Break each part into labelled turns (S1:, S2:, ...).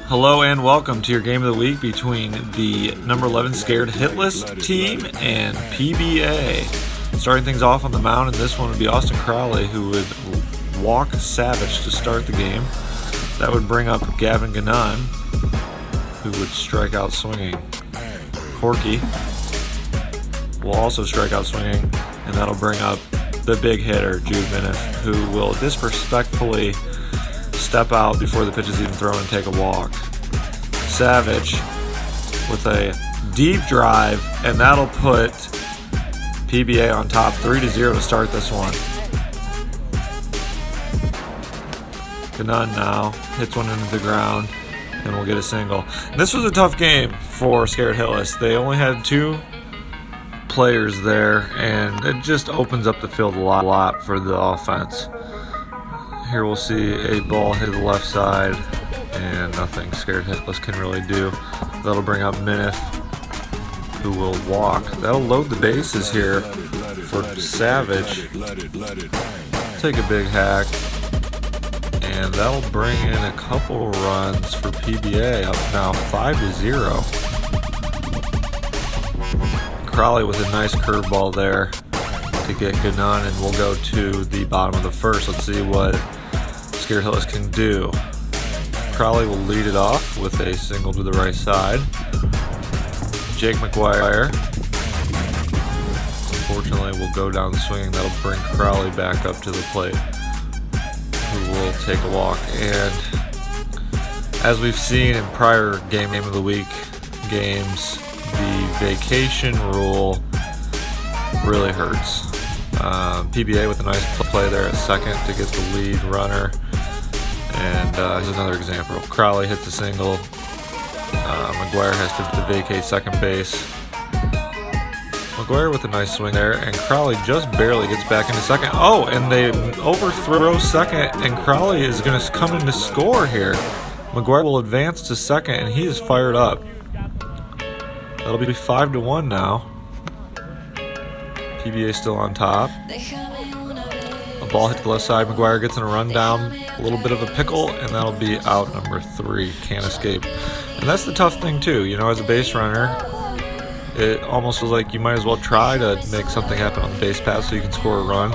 S1: Hello and welcome to your game of the week between the number 11 Scared Hitless team and PBA. Starting things off on the mound, and this one would be Austin Crowley, who would walk Savage to start the game. That would bring up Gavin Gannon, who would strike out swinging. Horky will also strike out swinging, and that'll bring up the big hitter, Jude Miniff, who will disrespectfully step out before the pitch is even thrown and take a walk. Savage with a deep drive, and that'll put PBA on top 3-0 to start this one. Gannon now hits one into the ground, and we'll get a single. And this was a tough game for Scared Hitless. They only had two players there, and it just opens up the field a lot for the offense. Here we'll see a ball hit the left side, and nothing Scared Hitless can really do. That'll bring up Miniff, who will walk. That'll load the bases here for Savage. Take a big hack, and that'll bring in a couple runs for PBA, up now 5-0. Crowley with a nice curveball there to get Gannon, and we'll go to the bottom of the first. Let's see what Scared Hitless can do. Crowley will lead it off with a single to the right side. Jake Maguire, unfortunately, will go down swinging. That'll bring Crowley back up to the plate, who will take a walk. And as we've seen in prior game of the week games, the vacation rule really hurts. PBA with a nice play there at second to get the lead runner. And here's another example. Crowley hits a single. Maguire has to vacate second base. Maguire with a nice swing there, and Crowley just barely gets back into second. Oh, and they overthrow second, and Crowley is going to come in to score here. Maguire will advance to second, and he is fired up. That'll be 5-1 now. PBA still on top. A ball hit the left side. Maguire gets in a rundown. A little bit of a pickle, and that'll be out number 3. Can't escape. And that's the tough thing too. You know, as a base runner, it almost feels like you might as well try to make something happen on the base pass so you can score a run.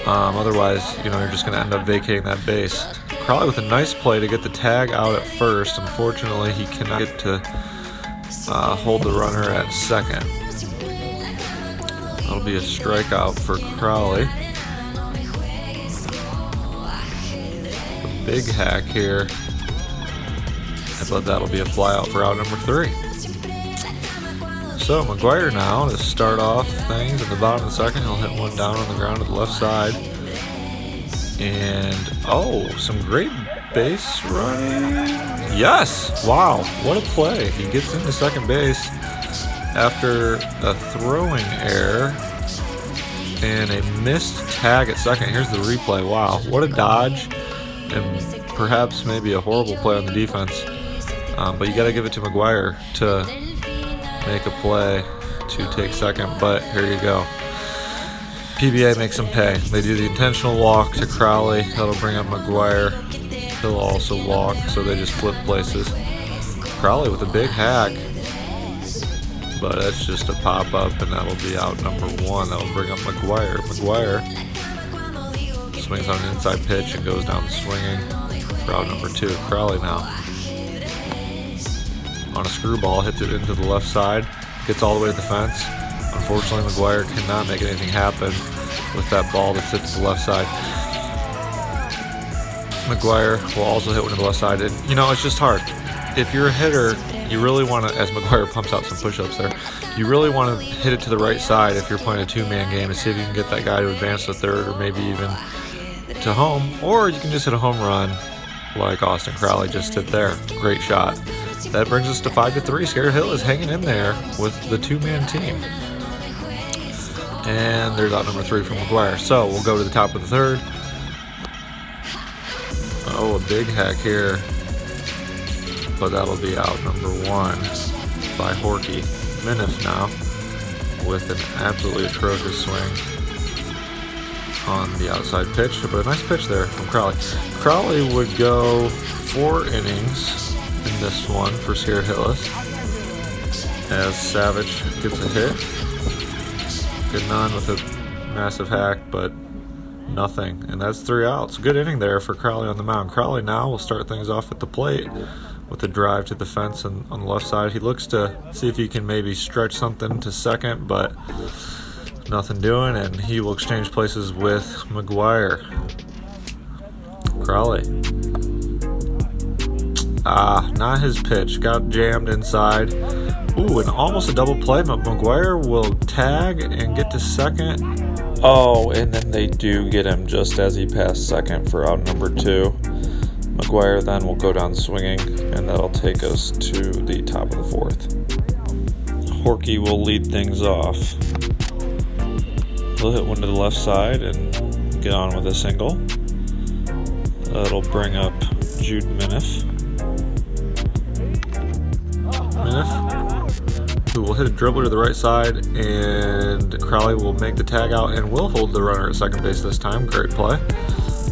S1: Otherwise, you know, you're just going to end up vacating that base. Crowley with a nice play to get the tag out at first. Unfortunately, he cannot get to hold the runner at second. That'll be a strikeout for Crowley. A big hack here, but that'll be a flyout for out number 3. So Maguire now to start off things in the bottom of the second. He'll hit one down on the ground to the left side. And some great base running. Yes! Wow, what a play. He gets into second base after a throwing error and a missed tag at second. Here's the replay. Wow, what a dodge, and perhaps maybe a horrible play on the defense. But you got to give it to Maguire to make a play to take second. But here you go. PBA makes him pay. They do the intentional walk to Crowley. That'll bring up Maguire. He'll also walk, so they just flip places. Crowley with a big hack, but that's just a pop-up, and that'll be out number 1. That'll bring up Maguire. Maguire swings on an inside pitch and goes down swinging for out number 2. Crowley now on a screwball, hits it into the left side, gets all the way to the fence. Unfortunately, Maguire cannot make anything happen with that ball that's hit to the left side. Maguire will also hit one to the left side, and you know, it's just hard. If you're a hitter, you really want to, as Maguire pumps out some push-ups there, you really want to hit it to the right side if you're playing a 2-man game and see if you can get that guy to advance to third or maybe even to home, or you can just hit a home run like Austin Crowley just did there. Great shot. That brings us to 5-3. Scared Hill is hanging in there with the 2-man team. And there's out number 3 from Maguire. So we'll go to the top of the third. Oh, a big hack here. But that'll be out number 1 by Horky. Miniff now with an absolutely atrocious swing. on the outside pitch, but a nice pitch there from Crowley. Crowley would go 4 innings in this one for Scared Hitless, as Savage gets a hit. Good none with a massive hack, but nothing, and that's 3 outs. Good inning there for Crowley on the mound. Crowley now will start things off at the plate with a drive to the fence and on the left side. He looks to see if he can maybe stretch something to second, but nothing doing, and he will exchange places with Maguire. Crowley. Not his pitch. Got jammed inside. Ooh, and almost a double play, but Maguire will tag and get to second. Oh, and then they do get him just as he passed second for out number 2. Maguire then will go down swinging, and that'll take us to the top of the 4th. Horky will lead things off. He'll hit one to the left side and get on with a single. That'll bring up Jude Miniff, who will hit a dribbler to the right side, and Crowley will make the tag out and will hold the runner at second base this time. Great play.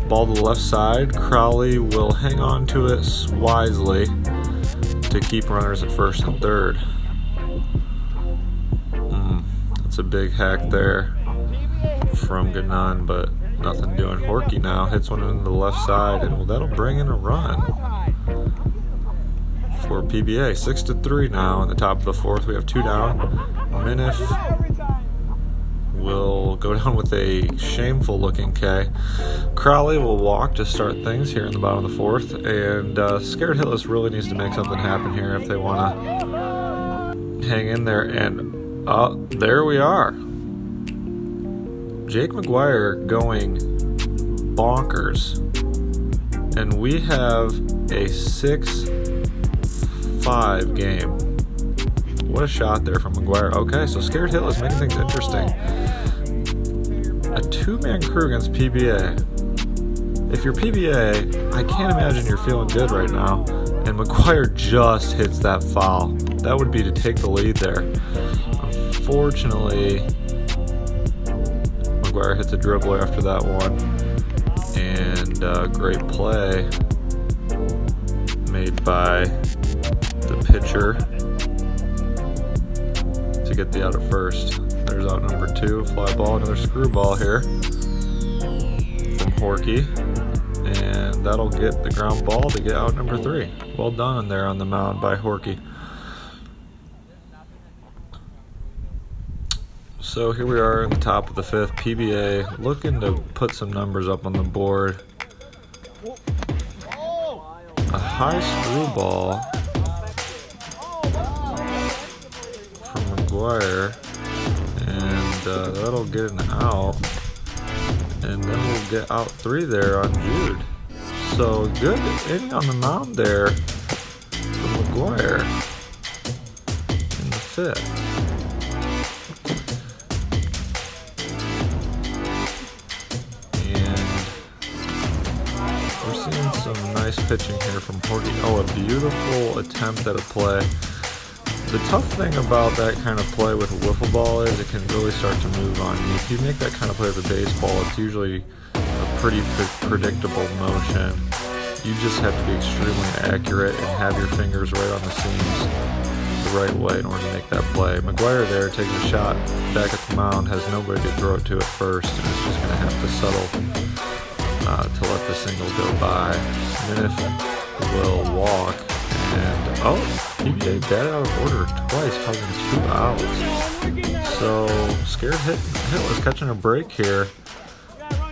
S1: Ball to the left side. Crowley will hang on to it wisely to keep runners at first and third. That's a big hack there from Ganon, but nothing doing. Horky now hits one into the left side, and that'll bring in a run for PBA. 6-3 now in the top of the 4th. We have 2 down. Miniff will go down with a shameful looking K. Crowley will walk to start things here in the bottom of the 4th, and Scared Hitless really needs to make something happen here if they want to hang in there. And there we are. Jake Maguire going bonkers, and we have a 6-5 game. What a shot there from Maguire. Okay, so Scared Hitless making things interesting. A 2-man crew against PBA. If you're PBA, I can't imagine you're feeling good right now. And Maguire just hits that foul. That would be to take the lead there. Unfortunately, Maguire hits a dribbler after that one. And great play made by the pitcher to get the out at first. There's out number 2, fly ball, another screwball here from Horky, and that'll get the ground ball to get out number 3. Well done there on the mound by Horky. So here we are in the top of the 5th. PBA looking to put some numbers up on the board. A high screwball from Maguire, and that'll get an out, and then we'll get out 3 there on Jude. So good inning on the mound there from Maguire in the 5th. And we're seeing some nice pitching here from Horky. Oh, a beautiful attempt at a play. The tough thing about that kind of play with a wiffle ball is it can really start to move on you. If you make that kind of play with a baseball, it's usually a pretty predictable motion. You just have to be extremely accurate and have your fingers right on the seams the right way in order to make that play. Maguire there takes a shot back at the mound, has nobody to throw it to at first, and is just going to have to settle to let the single go by. Miniff will walk. And PBA batted out of order twice, causing 2 outs. So Scared Hitless catching a break here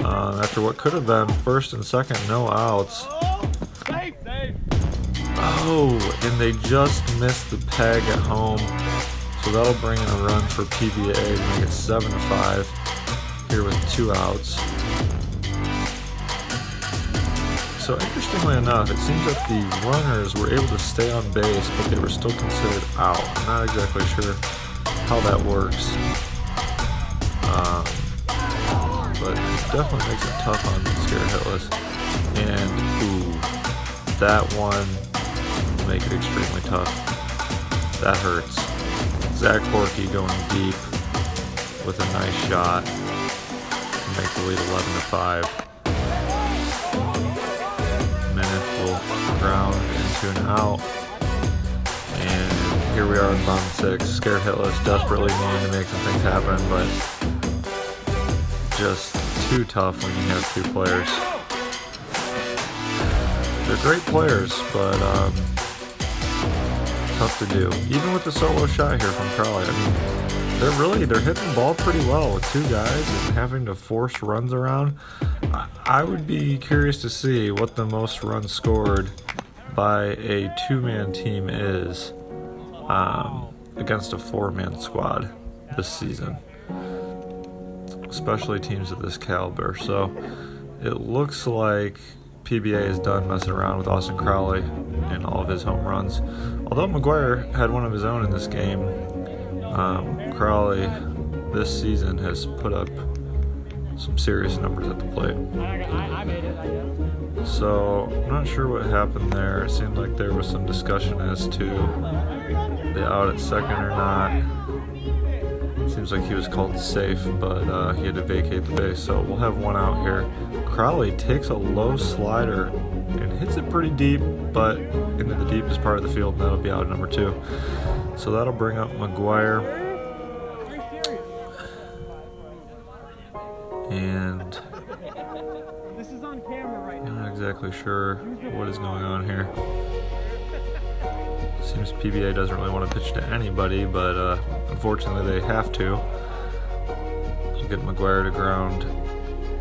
S1: after what could have been first and second, no outs. Oh, and they just missed the peg at home, so that'll bring in a run for PBA to make it 7-5 here with 2 outs. So interestingly enough, it seems that the runners were able to stay on base, but they were still considered out. I'm not exactly sure how that works, but it definitely makes it tough on Scared Hitless. And that one will make it extremely tough. That hurts. Zach Horky going deep with a nice shot. make the lead 11-5. Minute will ground into an out. And here we are in bottom 6. Scared Hitless, desperately needing to make some things happen, but just too tough when you have 2 players. They're great players, but tough to do. Even with the solo shot here from Crowley, I mean, they're hitting the ball pretty well with 2 guys and having to force runs around. I would be curious to see what the most runs scored by a 2-man team is against a 4-man squad this season, especially teams of this caliber. So it looks like PBA is done messing around with Austin Crowley and all of his home runs. Although Maguire had one of his own in this game, Crowley this season has put up some serious numbers at the plate. So I'm not sure what happened there. It seemed like there was some discussion as to the out at second or not. It seems like he was called safe, but he had to vacate the base. So we'll have 1 out here. Crowley takes a low slider and hits it pretty deep, but into the deepest part of the field, and that'll be out at number 2. So that'll bring up Maguire. And I'm not exactly sure what is going on here. Seems PBA doesn't really want to pitch to anybody, but unfortunately they have to. They'll get Maguire to ground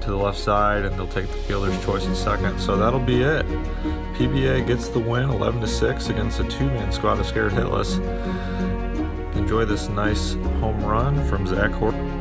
S1: to the left side, and they'll take the fielder's choice in second. So that'll be it. PBA gets the win, 11-6 against a 2-man squad of Scared Hitless. Enjoy this nice home run from Zach Horton.